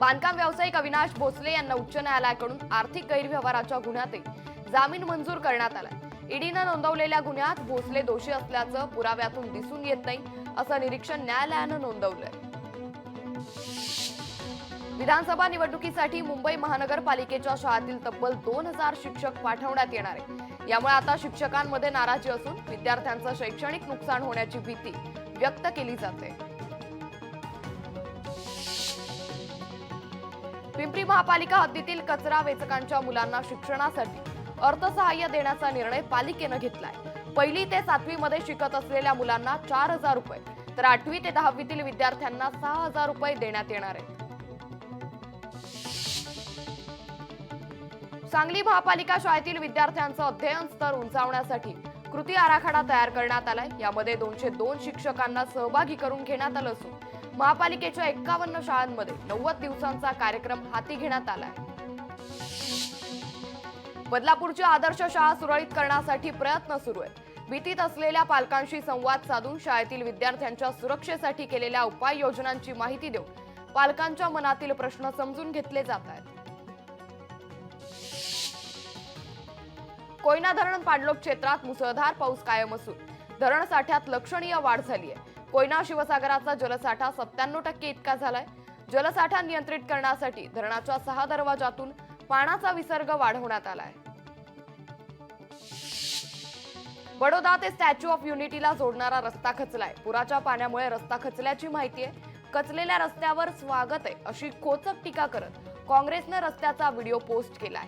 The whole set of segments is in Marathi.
बांधकाम व्यावसायिक अविनाश भोसले यांना उच्च न्यायालयाकडून आर्थिक गैरव्यवहाराच्या गुन्ह्यात जामीन मंजूर करण्यात आला। ईडीनं नोंदवलेल्या गुन्ह्यात भोसले दोषी असल्याचं पुराव्यातून दिसून येत नाही, असं निरीक्षण न्यायालयानं नोंदवलंय। विधानसभा निवडणुकीसाठी मुंबई महानगरपालिकेच्या शाळांतील तब्बल 2000 शिक्षक पाठवण्यात येणार आहे। यामुळे आता शिक्षकांमध्ये नाराजी असून विद्यार्थ्यांचं शैक्षणिक नुकसान होण्याची भीती व्यक्त केली जाते। पिंपरी महापालिका हद्दीतील कचरा वेचकांच्या मुलांना शिक्षणासाठी अर्थसहाय्य देण्याचा निर्णय पालिकेनं घेतलाय। 1ली ते 7वी मध्ये शिकत असलेल्या मुलांना 4000 रुपये तर 8वी ते 10वीतील विद्यार्थ्यांना 6000 रुपये देण्यात येणार आहेत। सांगली महापालिका शाळेतील विद्यार्थ्यांचं अध्ययन स्तर उंचावण्यासाठी कृती आराखडा तयार करण्यात आलाय। यामध्ये 202 शिक्षकांना सहभागी करून घेण्यात आलं असून महापालिकेच्या 51 शाळांमध्ये 90 दिवसांचा कार्यक्रम हाती घेण्यात आलाय। बदलापूरची आदर्श शाळा सुरळीत करण्यासाठी प्रयत्न सुरू आहेत। भीतीत असलेल्या पालकांशी संवाद साधून शाळेतील विद्यार्थ्यांच्या सुरक्षेसाठी केलेल्या उपाययोजनांची माहिती देऊन पालकांच्या मनातील प्रश्न समजून घेतले जात आहेत। कोयना धरण पाणलोट क्षेत्रात मुसळधार पाऊस कायम असून धरण साठ्यात लक्षणीय वाढ झाली आहे। कोयना शिवसागराचा जलसाठा 97% इतका झालाय। जलसाठा नियंत्रित करण्यासाठी धरणाच्या 6 दरवाजातून पाण्याचा विसर्ग वाढवण्यात आलाय। बडोदा ते स्टॅच्यू ऑफ युनिटीला जोडणारा रस्ता खचलाय। पुराच्या पाण्यामुळे रस्ता खचल्याची माहिती आहे। खचलेल्या रस्त्यावर स्वागत आहे अशी खोचक टीका करत काँग्रेसने रस्त्याचा व्हिडिओ पोस्ट केलाय।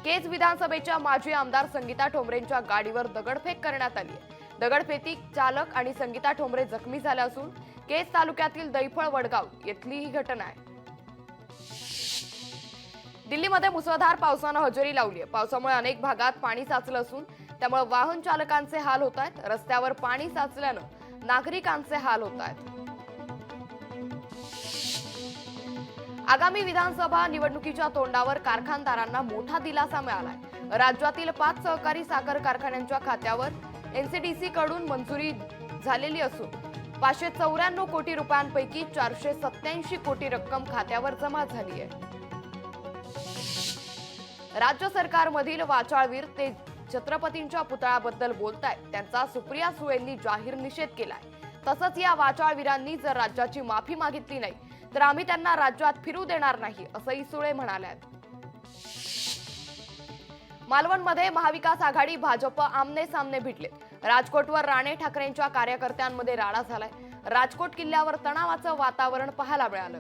केज विधानसभेच्या माजी आमदार संगीता ठोंबरेंच्या गाडीवर दगडफेक करण्यात आली आहे। दगडफेकीत चालक आणि संगीता ठोंबरे जखमी झाले असून केज तालुक्यातील दैफळ वडगाव येथली ही घटना आहे। दिल्लीमध्ये मुसळधार पावसानं हजेरी लावली आहे। पावसामुळे अनेक भागात पाणी साचलं असून त्यामुळे वाहन चालकांचे हाल होत आहेत। रस्त्यावर पाणी साचल्यानं नागरिकांचे हाल होत आहेत। आगामी विधानसभा निवडणुकीच्या तोंडावर कारखानदारांना मोठा दिलासा मिळालाय। राज्यातील 5 सहकारी साखर कारखान्यांच्या खात्यावर एनसीडीसी कडून मंजुरी झालेली असून 594 कोटी रुपयांपैकी 487 कोटी रक्कम खात्यावर जमा झाली आहे। राज्य सरकारमधील वाचाळवीर ते छत्रपतींच्या पुतळ्याबद्दल बोलतायत त्यांचा सुप्रिया सुळेंनी जाहीर निषेध केलाय। तसंच या वाचाळवीरांनी जर राज्याची माफी मागितली नाही तर आम्ही त्यांना राज्यात फिरू देणार नाही असंही सुळे म्हणाल्यात। मालवणमध्ये महाविकास आघाडी भाजप आमने सामने भिडले। राजकोटवर राणे ठाकरेंच्या कार्यकर्त्यांमध्ये राडा झालाय। राजकोट किल्ल्यावर तणावाचं वातावरण पाहायला मिळालं।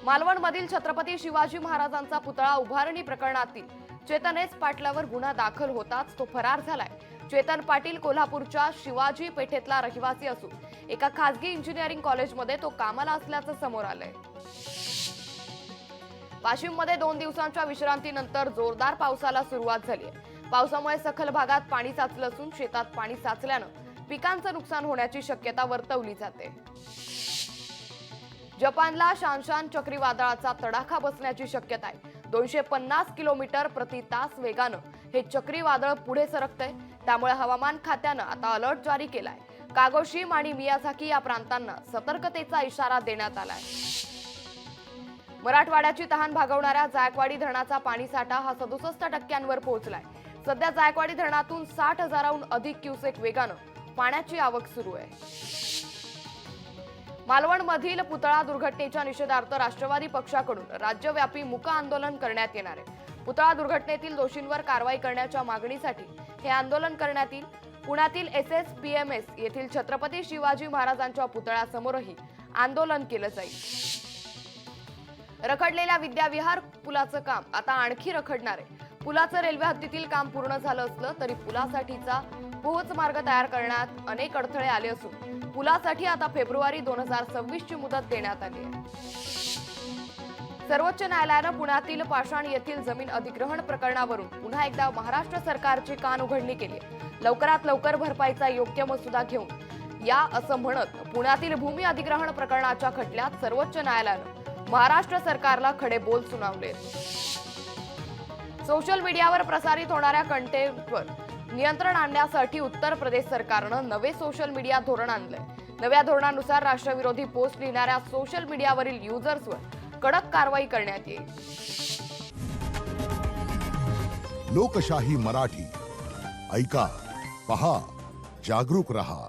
मालवणमधील छत्रपती शिवाजी महाराजांचा पुतळा उभारणी प्रकरणातील चेतन एस पाटलावर गुन्हा दाखल होताच तो फरार झालाय। चेतन पाटील कोल्हापूरच्या शिवाजी पेठेतला रहिवासी असून एका खासगी इंजिनिअरिंग कॉलेजमध्ये तो कामाला असल्याचं समोर आलंय। वाशिममध्ये 2 दिवसांच्या विश्रांतीनंतर जोरदार पावसाला सुरुवात झाली आहे। पावसामुळे सखल भागात पाणी साचलं असून शेतात पाणी साचल्यानं पिकांचं नुकसान होण्याची शक्यता वर्तवली जाते। जपानला शानशान चक्रीवादळाचा तडाखा बसण्याची शक्यता आहे। 250 किलोमीटर प्रति तास वेगानं हे चक्रीवादळ पुढे सरकतंय। त्यामुळे हवामान खात्यानं आता अलर्ट जारी केलाय। कागोशिमा आणि मियाझाकी या प्रांतांना सतर्कतेचा इशारा देण्यात आलाय। मराठवाड्याची तहान भागवणाऱ्या जायकवाडी धरणाचा पाणीसाठा हा 67% पोहोचलाय। सध्या जायकवाडी धरणातून 60,000हून अधिक क्युसेक वेगानं पाण्याची आवक सुरू आहे। मालवणमधील पुतळा दुर्घटनेच्या निषेधार्थ राष्ट्रवादी पक्षाकडून राज्यव्यापी मूक आंदोलन करण्यात येणार आहे। पुतळा दुर्घटनेतील दोषींवर कारवाई करण्याच्या मागणीसाठी हे आंदोलन करण्यात येईल। पुण्यातील एसएसपीएमएस येथील छत्रपती शिवाजी महाराजांच्या पुतळ्यासमोरही आंदोलन केलं जाईल। रखडलेल्या विद्याविहार पुलाचं काम आता आणखी रखडणार आहे। पुलाचं रेल्वे हद्दीतील काम पूर्ण झालं असलं तरी पुलासाठीचा पोहोच मार्ग तयार करण्यात अनेक अडथळे आले असून पुलासाठी आता फेब्रुवारी 2026 ची मुदत देण्यात आली आहे। सर्वोच्च न्यायालयानं पुण्यातील पाषाण येथील जमीन अधिग्रहण प्रकरणावरून पुन्हा एकदा महाराष्ट्र सरकारची कान उघडणी केली आहे। लवकरात लवकर भरपाईचा योग्य मसुदा घेऊन या असं म्हणत पुण्यातील भूमी अधिग्रहण प्रकरणाच्या खटल्यात सर्वोच्च न्यायालयानं महाराष्ट्र सरकारला खडे बोल सुनावले। सोशल मीडियावर प्रसारित होणाऱ्या कंटेंटवर नियंत्रण आणण्यासाठी उत्तर प्रदेश सरकारनं नवे सोशल मीडिया धोरण आणलंय. नव्या धोरणानुसार राष्ट्रविरोधी पोस्ट लिहिणाऱ्या सोशल मीडियावरील युजर्सवर कडक कारवाई करण्यात येईल. लोकशाही मराठी ऐका, पहा, जागरूक रहा.